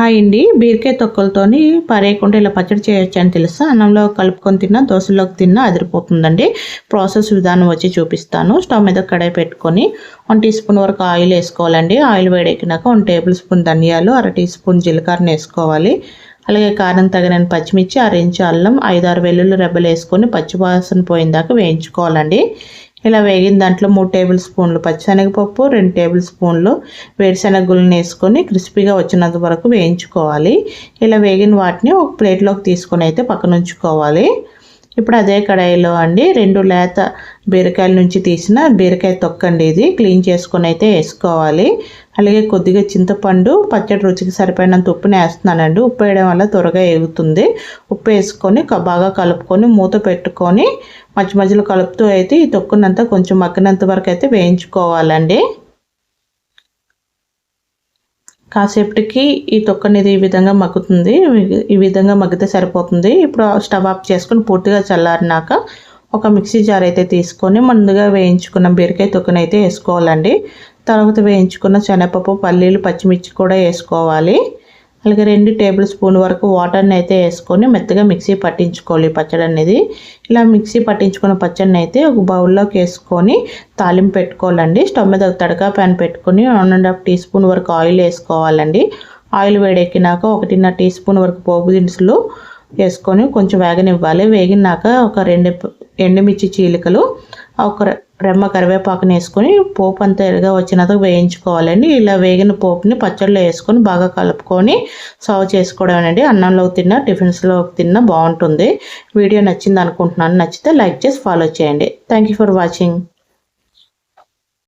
Hi అండి, బీరకాయ తొక్కలతోని పరేయకుండా ఇలా పచ్చడి చేయొచ్చు అని తెలుసా? అన్నంలో కలుపుకొని తిన్నా, దోశలోకి తిన్నా అదిరిపోతుందండి. ప్రాసెస్ విధానం వచ్చి చూపిస్తాను. స్టవ్ మీద కడాయి పెట్టుకొని 1 టీ స్పూన్ వరకు ఆయిల్ వేసుకోవాలండి. ఆయిల్ వేడెక్కినాక 1 టేబుల్ స్పూన్ ధనియాలు, 1/2 టీ స్పూన్ జీలకర్ర వేసుకోవాలి. అలాగే కారం తగిన పచ్చిమిర్చి, 1 ఇంచు అల్లం, 5-6 వెల్లుల్లి రెబ్బలు వేసుకొని పచ్చివాసన పోయిందాక వేయించుకోవాలండి. ఇలా వేగిన దాంట్లో 3 టేబుల్ స్పూన్లు పచ్చిశనగపప్పు, 2 టేబుల్ స్పూన్లు వేరుశనగ గుళ్ళని వేసుకొని క్రిస్పీగా వచ్చినంత వరకు వేయించుకోవాలి. ఇలా వేగిన వాటిని ఒక ప్లేట్లోకి తీసుకొని అయితే పక్కన ఉంచుకోవాలి. ఇప్పుడు అదే కడాయిలో అండి 2 లేత బీరకాయల నుంచి తీసిన బీరకాయ తొక్కండి, ఇది క్లీన్ చేసుకొని అయితే వేసుకోవాలి. అలాగే కొద్దిగా చింతపండు, పచ్చడి రుచికి సరిపడినంత ఉప్పుని వేస్తున్నానండి. ఉప్పు వేయడం వల్ల త్వరగా ఎగుతుంది. ఉప్పు వేసుకొని బాగా కలుపుకొని మూత పెట్టుకొని మధ్య మధ్యలో కలుపుతూ అయితే ఈ తొక్కునంతా కొంచెం మగ్గినంత వరకు అయితే వేయించుకోవాలండి. కాసేపటికి ఈ తొక్క అనేది ఈ విధంగా మగ్గుతుంది. ఈ విధంగా మగ్గితే సరిపోతుంది. ఇప్పుడు స్టవ్ ఆఫ్ చేసుకొని పూర్తిగా చల్లారినాక ఒక మిక్సీ జార్ అయితే తీసుకొని ముందుగా వేయించుకున్న బీరకాయ తొక్కనైతే వేసుకోవాలండి. తర్వాత వేయించుకున్న శనగపప్పు, పల్లీలు, పచ్చిమిర్చి కూడా వేసుకోవాలి. అలాగే 2 టేబుల్ స్పూన్ వరకు వాటర్ని అయితే వేసుకొని మెత్తగా మిక్సీ పట్టించుకోవాలి పచ్చడి అనేది. ఇలా మిక్సీ పట్టించుకున్న పచ్చడిని అయితే ఒక బౌల్లోకి వేసుకొని తాలింపు పెట్టుకోవాలండి. స్టవ్ మీద ఒక తడకా ప్యాన్ పెట్టుకొని 1.5 టీ స్పూన్ వరకు ఆయిల్ వేసుకోవాలండి. ఆయిల్ వేడెక్కినాక 1.5 టీ స్పూన్ వరకు పోపు దినుసులు వేసుకొని కొంచెం వేగనివ్వాలి. వేగినాక ఒక 2 ఎండుమిర్చి చీలికలు, ఒక రెమ్మ కరివేపాకుని వేసుకొని పోపు అంతా ఎరగా వచ్చినాక వేయించుకోవాలండి. ఇలా వేగిన పోపుని పచ్చడిలో వేసుకొని బాగా కలుపుకొని సర్వ్ చేసుకోవడమేనండి. అన్నంలో తిన్నా, టిఫిన్స్లో తిన్నా బాగుంటుంది. వీడియో నచ్చింది అనుకుంటున్నాను. నచ్చితే లైక్ చేసి ఫాలో చేయండి. Thank you for watching.